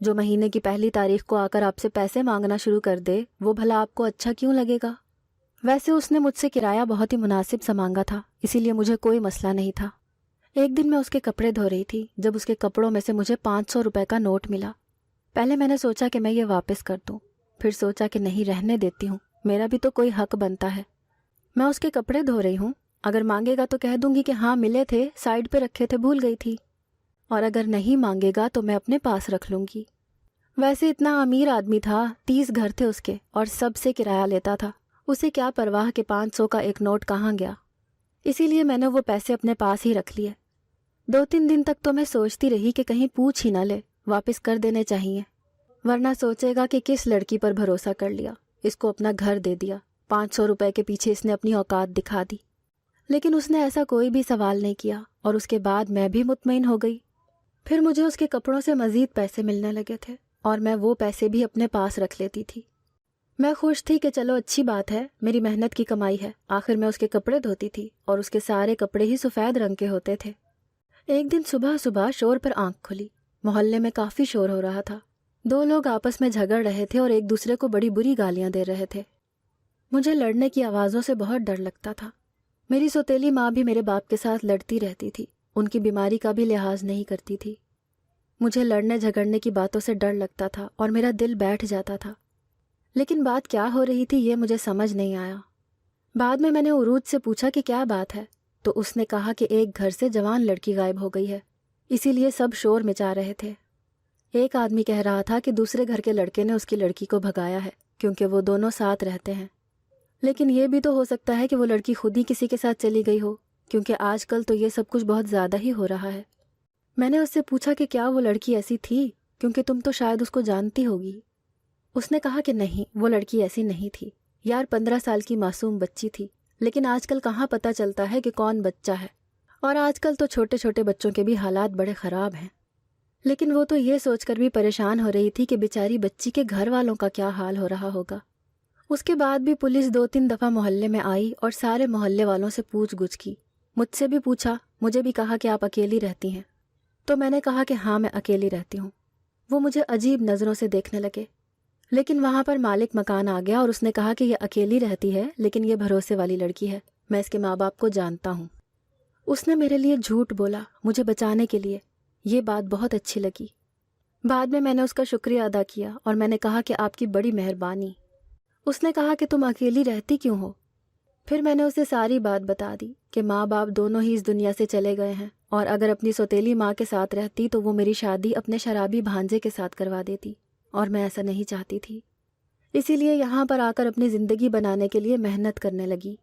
جو مہینے کی پہلی تاریخ کو آ کر آپ سے پیسے مانگنا شروع کر دے وہ بھلا آپ کو اچھا کیوں لگے گا؟ ویسے اس نے مجھ سے کرایہ بہت ہی مناسب سا مانگا تھا، اسی لیے مجھے کوئی مسئلہ نہیں تھا۔ ایک دن میں اس کے کپڑے دھو رہی تھی جب اس کے کپڑوں میں سے مجھے 500 روپے کا نوٹ ملا۔ پہلے میں نے سوچا کہ میں یہ واپس کر دوں، پھر سوچا کہ نہیں، رہنے دیتی ہوں، میرا بھی تو کوئی حق بنتا ہے۔ میں اس کے کپڑے دھو رہی ہوں، اگر مانگے گا تو کہہ دوں گی کہ ہاں ملے تھے، سائڈ پہ رکھے تھے، بھول گئی تھی، اور اگر نہیں مانگے گا تو میں اپنے پاس رکھ لوں گی۔ ویسے اتنا امیر آدمی تھا، 30 گھر تھے اس کے اور سب سے کرایہ لیتا تھا، اسے کیا پرواہ کہ 500 کا ایک نوٹ کہاں گیا۔ اسی لیے میں نے وہ پیسے اپنے پاس ہی رکھ لیے۔ 2-3 دن تک تو میں سوچتی رہی کہ کہیں پوچھ ہی نہ لے، واپس کر دینے چاہیے، ورنہ سوچے گا کہ کس لڑکی پر بھروسہ کر لیا، اس کو اپنا گھر دے دیا، 500 روپے کے پیچھے اس نے اپنی اوقات دکھا دی۔ لیکن اس نے ایسا کوئی بھی سوال نہیں کیا اور اس کے بعد میں بھی مطمئن ہو گئی۔ پھر مجھے اس کے کپڑوں سے مزید پیسے ملنے لگے تھے اور میں وہ پیسے بھی اپنے پاس رکھ لیتی تھی۔ میں خوش تھی کہ چلو اچھی بات ہے، میری محنت کی کمائی ہے، آخر میں اس کے کپڑے دھوتی تھی اور اس کے سارے کپڑے ہی سفید رنگ کے ہوتے تھے۔ ایک دن صبح صبح شور پر آنکھ کھلی، محلے میں کافی شور ہو رہا تھا، 2 لوگ آپس میں جھگڑ رہے تھے اور ایک دوسرے کو بڑی بری گالیاں دے رہے تھے۔ مجھے لڑنے کی آوازوں سے بہت ڈر لگتا تھا۔ میری سوتیلی ماں بھی میرے باپ کے ساتھ لڑتی رہتی تھی، ان کی بیماری کا بھی لحاظ نہیں کرتی تھی۔ مجھے لڑنے جھگڑنے کی باتوں سے ڈر لگتا تھا اور میرا دل بیٹھ جاتا تھا، لیکن بات کیا ہو رہی تھی یہ مجھے سمجھ نہیں آیا۔ بعد میں نے عروج سے پوچھا کہ کیا بات ہے، تو اس نے کہا کہ ایک گھر سے جوان لڑکی غائب ہو گئی ہے، اسی لیے سب شور مچا رہے تھے۔ ایک آدمی کہہ رہا تھا کہ دوسرے گھر کے لڑکے نے اس کی لڑکی کو بھگایا ہے کیونکہ وہ دونوں ساتھ رہتے ہیں، لیکن یہ بھی تو ہو سکتا ہے کہ وہ لڑکی خود ہی کسی کے ساتھ چلی گئی ہو، کیونکہ آج کل تو یہ سب کچھ بہت زیادہ ہی ہو رہا ہے۔ میں نے اس سے پوچھا کہ کیا وہ لڑکی ایسی تھی، کیونکہ تم تو شاید اس کو جانتی ہوگی۔ اس نے کہا کہ نہیں، وہ لڑکی ایسی نہیں تھی یار، 15 سال کی معصوم بچی تھی، لیکن آج کل کہاں پتہ چلتا ہے کہ کون بچہ ہے، اور آج کل تو چھوٹے چھوٹے بچوں کے بھی حالات بڑے خراب ہیں۔ لیکن وہ تو یہ سوچ کر بھی پریشان ہو رہی تھی کہ بیچاری بچی کے گھر والوں کا کیا حال ہو رہا ہوگا۔ اس کے بعد بھی پولیس 2-3 دفعہ محلے میں آئی اور سارے محلے والوں سے پوچھ گچھ کی، مجھ سے بھی پوچھا، مجھے بھی کہا کہ آپ اکیلی رہتی ہیں، تو میں نے کہا کہ ہاں میں اکیلی رہتی ہوں۔ وہ مجھے عجیب نظروں سے دیکھنے لگے، لیکن وہاں پر مالک مکان آ گیا اور اس نے کہا کہ یہ اکیلی رہتی ہے لیکن یہ بھروسے والی لڑکی ہے، میں اس کے ماں باپ کو جانتا ہوں۔ اس نے میرے لیے جھوٹ بولا مجھے بچانے کے لیے، یہ بات بہت اچھی لگی۔ بعد میں نے اس کا شکریہ ادا کیا اور میں نے کہا کہ آپ کی بڑی مہربانی۔ اس نے کہا کہ تم اکیلی رہتی کیوں ہو؟ پھر میں نے اسے ساری بات بتا دی کہ ماں باپ دونوں ہی اس دنیا سے چلے گئے ہیں، اور اگر اپنی سوتیلی ماں کے ساتھ رہتی تو وہ میری شادی اپنے شرابی بھانجے کے ساتھ کروا دیتی، اور میں ایسا نہیں چاہتی تھی، اسی لیے یہاں پر آ کر اپنی زندگی بنانے کے لیے محنت کرنے لگی۔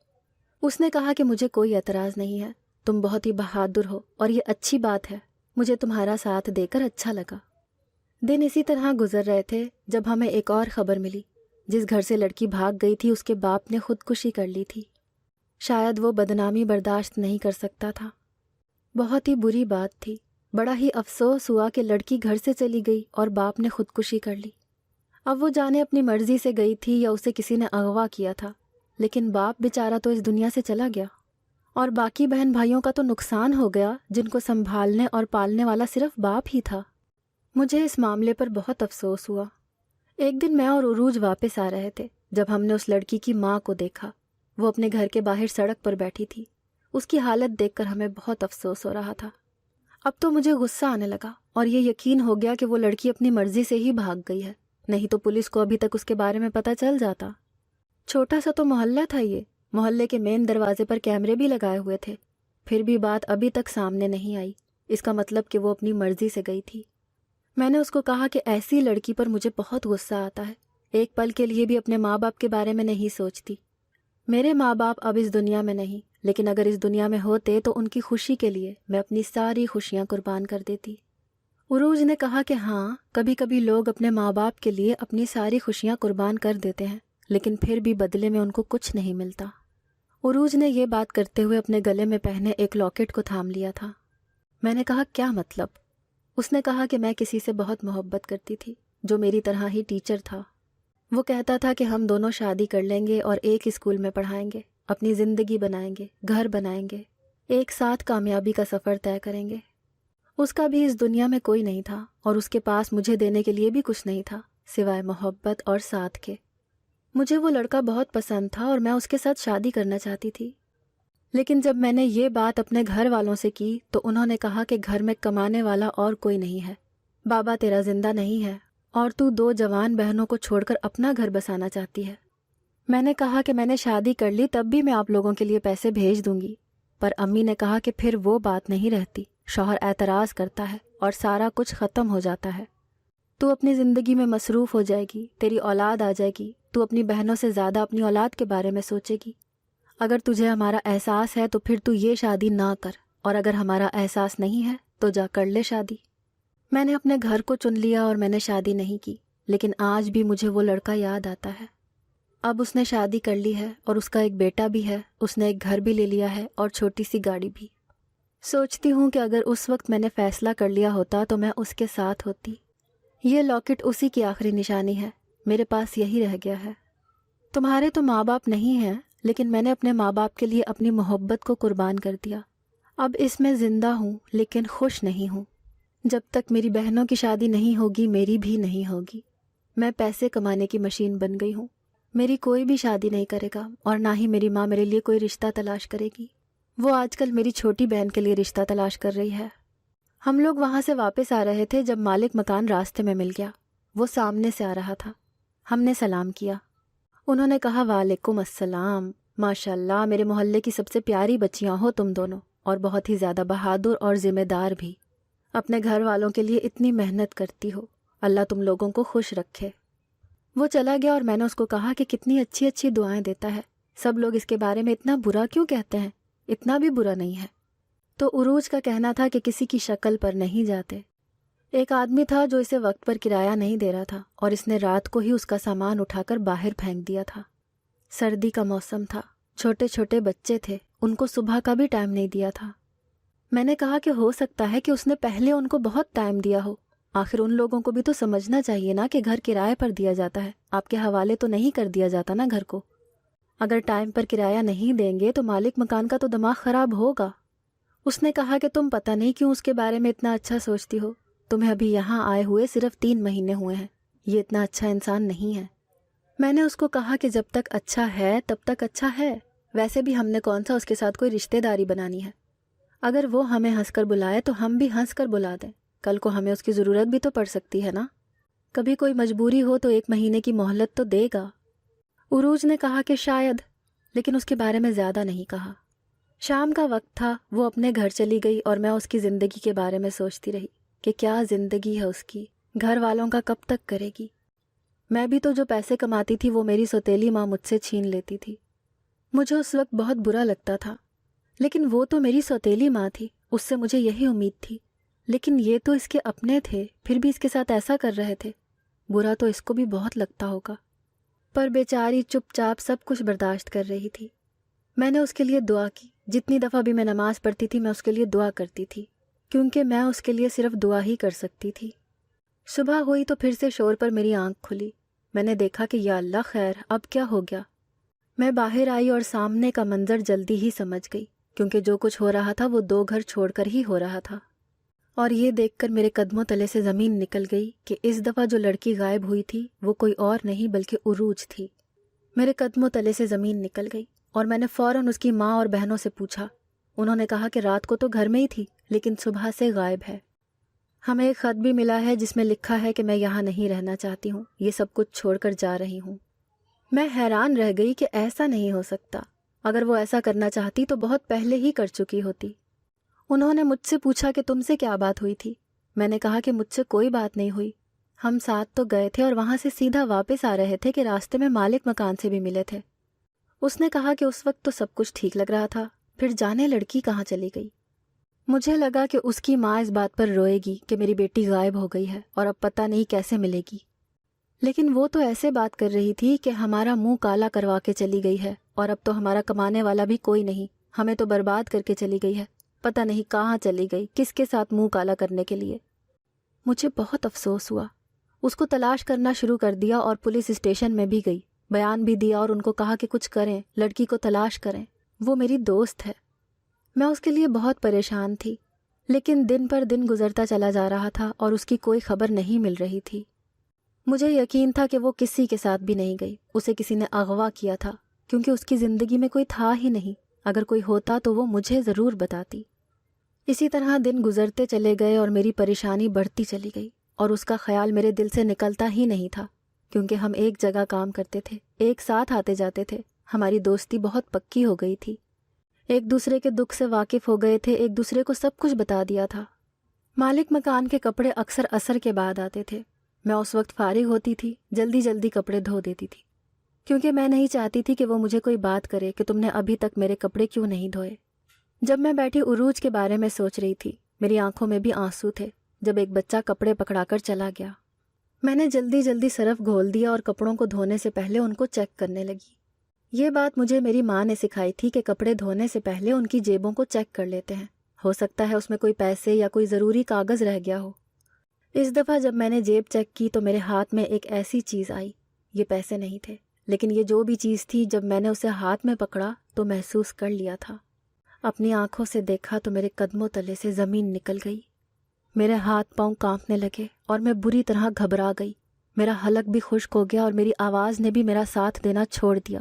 اس نے کہا کہ مجھے کوئی اعتراض نہیں ہے، تم بہت ہی بہادر ہو اور یہ اچھی بات ہے، مجھے تمہارا ساتھ دے کر اچھا لگا۔ دن اسی طرح گزر رہے تھے جب ہمیں ایک اور خبر ملی، جس گھر سے لڑکی بھاگ گئی تھی اس کے باپ نے خودکشی کر لی تھی۔ شاید وہ بدنامی برداشت نہیں کر سکتا تھا۔ بہت ہی بری بات تھی، بڑا ہی افسوس ہوا کہ لڑکی گھر سے چلی گئی اور باپ نے خودکشی کر لی۔ اب وہ جانے اپنی مرضی سے گئی تھی یا اسے کسی نے اغوا کیا تھا، لیکن باپ بیچارہ تو اس دنیا سے چلا گیا، اور باقی بہن بھائیوں کا تو نقصان ہو گیا جن کو سنبھالنے اور پالنے والا صرف باپ ہی تھا۔ مجھے اس معاملے پر بہت افسوس ہوا۔ ایک دن میں اور عروج واپس آ رہے تھے جب ہم نے اس لڑکی کی ماں کو دیکھا، وہ اپنے گھر کے باہر سڑک پر بیٹھی تھی۔ اس کی حالت دیکھ کر ہمیں بہت افسوس ہو رہا تھا۔ اب تو مجھے غصہ آنے لگا اور یہ یقین ہو گیا کہ وہ لڑکی اپنی مرضی سے ہی بھاگ گئی ہے، نہیں تو پولیس کو ابھی تک اس کے بارے میں پتہ چل جاتا۔ چھوٹا سا تو محلہ تھا، یہ محلے کے مین دروازے پر کیمرے بھی لگائے ہوئے تھے، پھر بھی بات ابھی تک سامنے نہیں آئی، اس کا مطلب کہ وہ اپنی مرضی سے گئی تھی۔ میں نے اس کو کہا کہ ایسی لڑکی پر مجھے بہت غصہ آتا ہے، ایک پل کے لیے بھی اپنے ماں باپ کے بارے میں نہیں سوچتی۔ میرے ماں باپ اب اس دنیا میں نہیں، لیکن اگر اس دنیا میں ہوتے تو ان کی خوشی کے لیے میں اپنی ساری خوشیاں قربان کر دیتی۔ عروج نے کہا کہ ہاں، کبھی کبھی لوگ اپنے ماں باپ کے لیے اپنی ساری خوشیاں قربان کر دیتے ہیں، لیکن پھر بھی بدلے میں ان کو کچھ نہیں ملتا۔ عروج نے یہ بات کرتے ہوئے اپنے گلے میں پہنے ایک لاکٹ کو تھام لیا تھا۔ میں نے کہا کیا مطلب؟ اس نے کہا کہ میں کسی سے بہت محبت کرتی تھی جو میری طرح ہی ٹیچر تھا۔ وہ کہتا تھا کہ ہم دونوں شادی کر لیں گے اور ایک اسکول میں پڑھائیں گے، اپنی زندگی بنائیں گے، گھر بنائیں گے، ایک ساتھ کامیابی کا سفر طے کریں گے۔ اس کا بھی اس دنیا میں کوئی نہیں تھا اور اس کے پاس مجھے دینے کے لیے بھی کچھ نہیں تھا سوائے محبت اور ساتھ کے۔ مجھے وہ لڑکا بہت پسند تھا اور میں اس کے ساتھ شادی کرنا چاہتی تھی، لیکن جب میں نے یہ بات اپنے گھر والوں سے کی تو انہوں نے کہا کہ گھر میں کمانے والا اور کوئی نہیں ہے، بابا تیرا زندہ نہیں ہے اور تو 2 جوان بہنوں کو چھوڑ کر اپنا گھر بسانا چاہتی ہے۔ میں نے کہا کہ میں نے شادی کر لی تب بھی میں آپ لوگوں کے لیے پیسے بھیج دوں گی، پر امی نے کہا کہ پھر وہ بات نہیں رہتی، شوہر اعتراض کرتا ہے اور سارا کچھ ختم ہو جاتا ہے۔ تو اپنی زندگی میں مصروف ہو جائے گی، تیری اولاد آ جائے گی، تو اپنی بہنوں سے زیادہ اپنی اولاد کے بارے میں سوچے گی۔ اگر تجھے ہمارا احساس ہے تو پھر تو یہ شادی نہ کر، اور اگر ہمارا احساس نہیں ہے تو جا کر لے شادی۔ میں نے اپنے گھر کو چن لیا اور میں نے شادی نہیں کی، لیکن آج بھی مجھے وہ لڑکا یاد آتا ہے۔ اب اس نے شادی کر لی ہے اور اس کا ایک بیٹا بھی ہے، اس نے ایک گھر بھی لے لیا ہے اور چھوٹی سی گاڑی بھی۔ سوچتی ہوں کہ اگر اس وقت میں نے فیصلہ کر لیا ہوتا تو میں اس کے ساتھ ہوتی۔ یہ لاکٹ اسی کی آخری نشانی ہے، میرے پاس یہی رہ گیا ہے۔ تمہارے تو ماں باپ نہیں ہیں، لیکن میں نے اپنے ماں باپ کے لیے اپنی محبت کو قربان کر دیا۔ اب اس میں زندہ ہوں لیکن خوش نہیں ہوں۔ جب تک میری بہنوں کی شادی نہیں ہوگی میری بھی نہیں ہوگی۔ میں پیسے کمانے کی مشین بن گئی ہوں، میری کوئی بھی شادی نہیں کرے گا اور نہ ہی میری ماں میرے لیے کوئی رشتہ تلاش کرے گی۔ وہ آج کل میری چھوٹی بہن کے لیے رشتہ تلاش کر رہی ہے۔ ہم لوگ وہاں سے واپس آ رہے تھے جب مالک مکان راستے میں مل گیا۔ وہ سامنے سے آ رہا تھا، ہم نے سلام کیا۔ انہوں نے کہا وعلیکم السلام، ماشاءاللہ میرے محلے کی سب سے پیاری بچیاں ہو تم دونوں، اور بہت ہی زیادہ بہادر اور ذمہ دار بھی، اپنے گھر والوں کے لیے اتنی محنت کرتی ہو، اللہ تم لوگوں کو خوش رکھے۔ وہ چلا گیا اور میں نے اس کو کہا کہ کتنی اچھی اچھی دعائیں دیتا ہے، سب لوگ اس کے بارے میں اتنا برا کیوں کہتے ہیں؟ اتنا بھی برا نہیں ہے۔ تو عروج کا کہنا تھا کہ کسی کی شکل پر نہیں جاتے۔ ایک آدمی تھا جو اسے وقت پر کرایہ نہیں دے رہا تھا اور اس نے رات کو ہی اس کا سامان اٹھا کر باہر پھینک دیا تھا۔ سردی کا موسم تھا، چھوٹے چھوٹے بچے تھے، ان کو صبح کا بھی ٹائم نہیں دیا تھا۔ میں نے کہا کہ ہو سکتا ہے کہ اس نے پہلے ان کو بہت ٹائم دیا ہو، آخر ان لوگوں کو بھی تو سمجھنا چاہیے نا کہ گھر کرائے پر دیا جاتا ہے، آپ کے حوالے تو نہیں کر دیا جاتا نا گھر کو۔ اگر ٹائم پر کرایہ نہیں دیں گے تو مالک مکان کا تو دماغ خراب ہوگا۔ اس نے کہا کہ تم پتہ نہیں کیوں اس کے بارے میں اتنا اچھا سوچتی ہو، تمہیں ابھی یہاں آئے ہوئے صرف 3 مہینے ہوئے ہیں، یہ اتنا اچھا انسان نہیں ہے۔ میں نے اس کو کہا کہ جب تک اچھا ہے تب تک اچھا ہے، ویسے بھی ہم نے کون سا اس کے ساتھ کوئی رشتہ داری بنانی ہے۔ اگر وہ ہمیں ہنس کر بلائے تو ہم بھی ہنس کر بلا دیں، کل کو ہمیں اس کی ضرورت بھی تو پڑ سکتی ہے نا، کبھی کوئی مجبوری ہو تو 1 مہینے کی مہلت تو دے گا۔ عروج نے کہا کہ شاید، لیکن اس کے بارے میں زیادہ نہیں کہا۔ شام کا وقت تھا، وہ اپنے گھر چلی گئی اور میں اس کی زندگی کے بارے میں سوچتی رہی کہ کیا زندگی ہے اس کی، گھر والوں کا کب تک کرے گی۔ میں بھی تو جو پیسے کماتی تھی وہ میری سوتیلی ماں مجھ سے چھین لیتی تھی۔ مجھے اس وقت بہت برا لگتا تھا، لیکن وہ تو میری سوتیلی ماں تھی، اس سے مجھے یہی امید تھی، لیکن یہ تو اس کے اپنے تھے، پھر بھی اس کے ساتھ ایسا کر رہے تھے، برا تو اس کو بھی بہت لگتا ہوگا۔ پر بیچاری چپ چاپ سب کچھ برداشت کر رہی تھی۔ میں نے اس کے لیے دعا کی، جتنی دفعہ بھی میں نماز پڑھتی تھی میں اس کے لیے دعا کرتی تھی، کیونکہ میں اس کے لیے صرف دعا ہی کر سکتی تھی۔ صبح ہوئی تو پھر سے شور پر میری آنکھ کھلی، میں نے دیکھا کہ یا اللہ خیر، اب کیا ہو گیا۔ میں باہر آئی اور سامنے کا منظر جلدی ہی سمجھ گئی، کیونکہ جو کچھ ہو رہا تھا وہ 2 گھر چھوڑ کر ہی ہو رہا تھا۔ اور یہ دیکھ کر میرے قدموں تلے سے زمین نکل گئی کہ اس دفعہ جو لڑکی غائب ہوئی تھی وہ کوئی اور نہیں بلکہ عروج تھی۔ میرے قدموں تلے سے زمین نکل گئی اور میں نے فوراً اس کی ماں اور بہنوں سے پوچھا۔ انہوں نے کہا کہ رات کو تو گھر میں ہی تھی لیکن صبح سے غائب ہے۔ ہمیں ایک خط بھی ملا ہے جس میں لکھا ہے کہ میں یہاں نہیں رہنا چاہتی ہوں، یہ سب کچھ چھوڑ کر جا رہی ہوں۔ میں حیران رہ گئی کہ ایسا نہیں ہو سکتا، اگر وہ ایسا کرنا چاہتی تو بہت پہلے ہی کر چکی ہوتی۔ انہوں نے مجھ سے پوچھا کہ تم سے کیا بات ہوئی تھی؟ میں نے کہا کہ مجھ سے کوئی بات نہیں ہوئی، ہم ساتھ تو گئے تھے اور وہاں سے سیدھا واپس آ رہے تھے کہ راستے میں مالک مکان سے بھی ملے تھے۔ اس نے کہا کہ اس وقت تو سب کچھ ٹھیک لگ رہا تھا، پھر جانے لڑکی کہاں چلی گئی۔ مجھے لگا کہ اس کی ماں اس بات پر روئے گی کہ میری بیٹی غائب ہو گئی ہے اور اب پتہ نہیں کیسے ملے گی، لیکن وہ تو ایسے بات کر رہی تھی کہ ہمارا منہ کالا کروا کے چلی گئی ہے اور اب تو ہمارا کمانے والا بھی کوئی نہیں، ہمیں تو برباد کر کے چلی گئی ہے، پتہ نہیں کہاں چلی گئی، کس کے ساتھ منہ کالا کرنے کے لیے۔ مجھے بہت افسوس ہوا، اس کو تلاش کرنا شروع کر دیا اور پولیس اسٹیشن میں بھی گئی، بیان بھی دیا اور ان کو کہا کہ کچھ کریں، لڑکی کو تلاش کریں، وہ میری دوست ہے۔ میں اس کے لیے بہت پریشان تھی، لیکن دن پر دن گزرتا چلا جا رہا تھا اور اس کی کوئی خبر نہیں مل رہی تھی۔ مجھے یقین تھا کہ وہ کسی کے ساتھ بھی نہیں گئی، اسے کسی نے اغوا کیا تھا، کیونکہ اس کی زندگی میں کوئی تھا ہی نہیں۔ اگر کوئی ہوتا تو وہ مجھے ضرور بتاتی۔ اسی طرح دن گزرتے چلے گئے اور میری پریشانی بڑھتی چلی گئی، اور اس کا خیال میرے دل سے نکلتا ہی نہیں تھا، کیونکہ ہم ایک جگہ کام کرتے تھے، ایک ساتھ آتے جاتے تھے، ہماری دوستی بہت پکی ہو گئی تھی، ایک دوسرے کے دکھ سے واقف ہو گئے تھے، ایک دوسرے کو سب کچھ بتا دیا تھا۔ مالک مکان کے کپڑے اکثر عصر کے بعد آتے تھے، میں اس وقت فارغ ہوتی تھی، جلدی جلدی کپڑے دھو دیتی تھی، کیونکہ میں نہیں چاہتی تھی کہ وہ مجھے کوئی بات کرے کہ تم نے ابھی تک میرے کپڑے کیوں نہیں دھوئے۔ جب میں بیٹھی عروج کے بارے میں سوچ رہی تھی، میری آنکھوں میں بھی آنسو تھے جب ایک بچہ کپڑے پکڑا کر چلا گیا۔ میں نے جلدی جلدی سرف گھول دیا اور کپڑوں کو دھونے سے پہلے ان کو چیک کرنے لگی۔ یہ بات مجھے میری ماں نے سکھائی تھی کہ کپڑے دھونے سے پہلے ان کی جیبوں کو چیک کر لیتے ہیں، ہو سکتا ہے اس میں کوئی پیسے یا کوئی ضروری کاغذ رہ گیا ہو۔ اس دفعہ جب میں نے جیب چیک کی تو میرے ہاتھ میں ایک ایسی چیز آئی، یہ پیسے نہیں تھے، لیکن یہ جو بھی چیز تھی، جب میں نے اسے ہاتھ میں پکڑا تو محسوس کر لیا تھا، اپنی آنکھوں سے دیکھا تو میرے قدموں تلے سے زمین نکل گئی، میرے ہاتھ پاؤں کانپنے لگے اور میں بری طرح گھبرا گئی، میرا حلق بھی خشک ہو گیا اور میری آواز نے بھی میرا ساتھ دینا چھوڑ دیا۔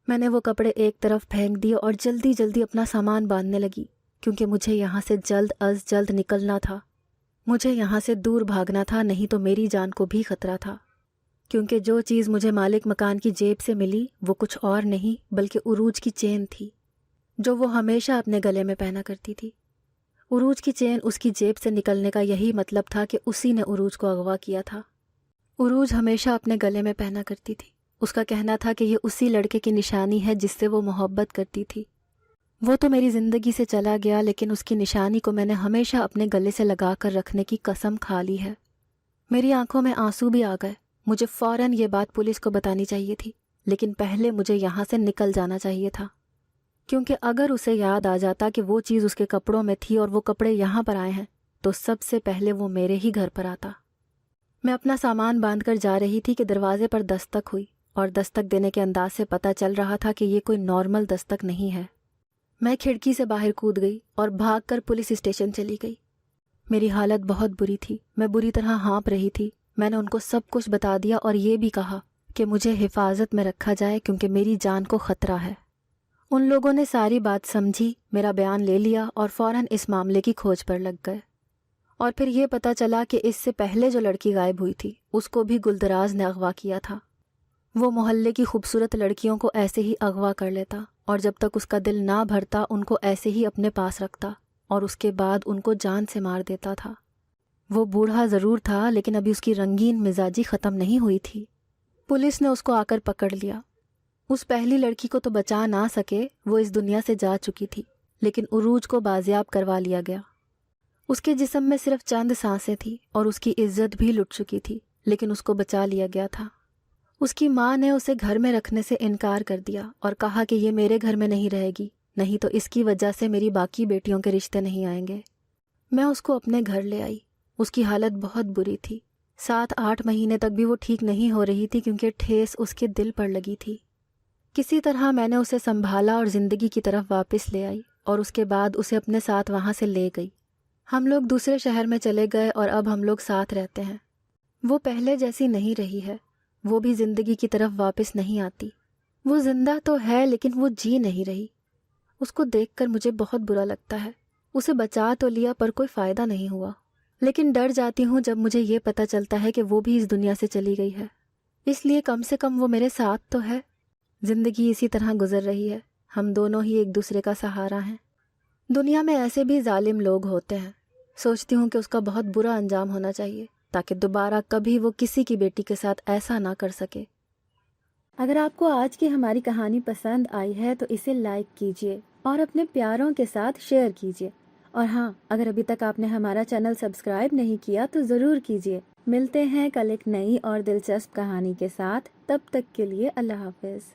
میں نے وہ کپڑے ایک طرف پھینک دیے اور جلدی جلدی اپنا سامان باندھنے لگی، کیونکہ مجھے یہاں سے جلد از جلد نکلنا تھا، مجھے یہاں سے دور بھاگنا تھا، نہیں تو میری جان کو بھی خطرہ تھا، کیونکہ جو چیز مجھے مالک مکان کی جیب سے ملی وہ کچھ اور نہیں بلکہ عروج کی چین تھی، جو وہ ہمیشہ اپنے گلے میں پہنا کرتی تھی۔ عروج کی چین اس کی جیب سے نکلنے کا یہی مطلب تھا کہ اسی نے عروج کو اغوا کیا تھا۔ عروج ہمیشہ اپنے گلے میں پہنا کرتی تھی، اس کا کہنا تھا کہ یہ اسی لڑکے کی نشانی ہے جس سے وہ محبت کرتی تھی۔ وہ تو میری زندگی سے چلا گیا، لیکن اس کی نشانی کو میں نے ہمیشہ اپنے گلے سے لگا کر رکھنے کی قسم کھا لی ہے۔ میری آنکھوں میں آنسو بھی آ گئے، مجھے فوراً یہ بات پولیس کو بتانی چاہیے تھی، لیکن پہلے مجھے یہاں سے نکل جانا چاہیے تھا، کیونکہ اگر اسے یاد آ جاتا کہ وہ چیز اس کے کپڑوں میں تھی اور وہ کپڑے یہاں پر آئے ہیں تو سب سے پہلے وہ میرے ہی گھر پر آتا۔ میں اپنا سامان باندھ کر جا رہی تھی کہ دروازے پر دستک ہوئی، اور دستک دینے کے انداز سے پتہ چل رہا تھا کہ یہ کوئی نارمل دستک نہیں ہے۔ میں کھڑکی سے باہر کود گئی اور بھاگ کر پولیس اسٹیشن چلی گئی۔ میری حالت بہت بری تھی، میں بری طرح ہانپ رہی تھی۔ میں نے ان کو سب کچھ بتا دیا اور یہ بھی کہا کہ مجھے حفاظت میں رکھا جائے کیونکہ میری جان کو خطرہ ہے۔ ان لوگوں نے ساری بات سمجھی، میرا بیان لے لیا اور فوراً اس معاملے کی کھوج پر لگ گئے۔ اور پھر یہ پتہ چلا کہ اس سے پہلے جو لڑکی غائب ہوئی تھی اس کو بھی گلدراز نے اغوا کیا تھا۔ وہ محلے کی خوبصورت لڑکیوں کو ایسے ہی اغوا کر لیتا اور جب تک اس کا دل نہ بھرتا ان کو ایسے ہی اپنے پاس رکھتا اور اس کے بعد ان کو جان سے مار دیتا تھا۔ وہ بوڑھا ضرور تھا لیکن ابھی اس کی رنگین مزاجی ختم نہیں ہوئی تھی۔ پولیس نے اس کو آ کر پکڑ لیا۔ اس پہلی لڑکی کو تو بچا نہ سکے، وہ اس دنیا سے جا چکی تھی، لیکن عروج کو بازیاب کروا لیا گیا۔ اس کے جسم میں صرف چند سانسیں تھیں اور اس کی عزت بھی لٹ چکی تھی، لیکن اس کو بچا لیا گیا تھا۔ اس کی ماں نے اسے گھر میں رکھنے سے انکار کر دیا اور کہا کہ یہ میرے گھر میں نہیں رہے گی، نہیں تو اس کی وجہ سے میری باقی بیٹیوں کے رشتے نہیں آئیں گے۔ میں اس کو اپنے گھر لے آئی۔ اس کی حالت بہت بری تھی، 7-8 مہینے تک بھی وہ ٹھیک نہیں ہو رہی تھی کیونکہ ٹھیس اس کے دل پر لگی تھی۔ کسی طرح میں نے اسے سنبھالا اور زندگی کی طرف واپس لے آئی اور اس کے بعد اسے اپنے ساتھ وہاں سے لے گئی۔ ہم لوگ دوسرے شہر میں چلے گئے اور اب ہم لوگ ساتھ رہتے ہیں۔ وہ پہلے جیسی نہیں رہی ہے، وہ بھی زندگی کی طرف واپس نہیں آتی۔ وہ زندہ تو ہے لیکن وہ جی نہیں رہی۔ اس کو دیکھ کر مجھے بہت برا لگتا ہے۔ اسے بچا تو لیا پر کوئی فائدہ نہیں ہوا، لیکن ڈر جاتی ہوں جب مجھے یہ پتہ چلتا ہے کہ وہ بھی اس دنیا سے چلی گئی ہے۔ اس لیے کم سے کم وہ میرے ساتھ تو ہے۔ زندگی اسی طرح گزر رہی ہے، ہم دونوں ہی ایک دوسرے کا سہارا ہیں۔ دنیا میں ایسے بھی ظالم لوگ ہوتے ہیں، سوچتی ہوں کہ اس کا بہت برا انجام ہونا چاہیے تاکہ دوبارہ کبھی وہ کسی کی بیٹی کے ساتھ ایسا نہ کر سکے۔ اگر آپ کو آج کی ہماری کہانی پسند آئی ہے تو اسے لائک کیجیے اور اپنے پیاروں کے ساتھ شیئر کیجیے، اور ہاں، اگر ابھی تک آپ نے ہمارا چینل سبسکرائب نہیں کیا تو ضرور کیجیے۔ ملتے ہیں کل ایک نئی اور دلچسپ کہانی کے ساتھ، تب تک کے لیے اللہ حافظ۔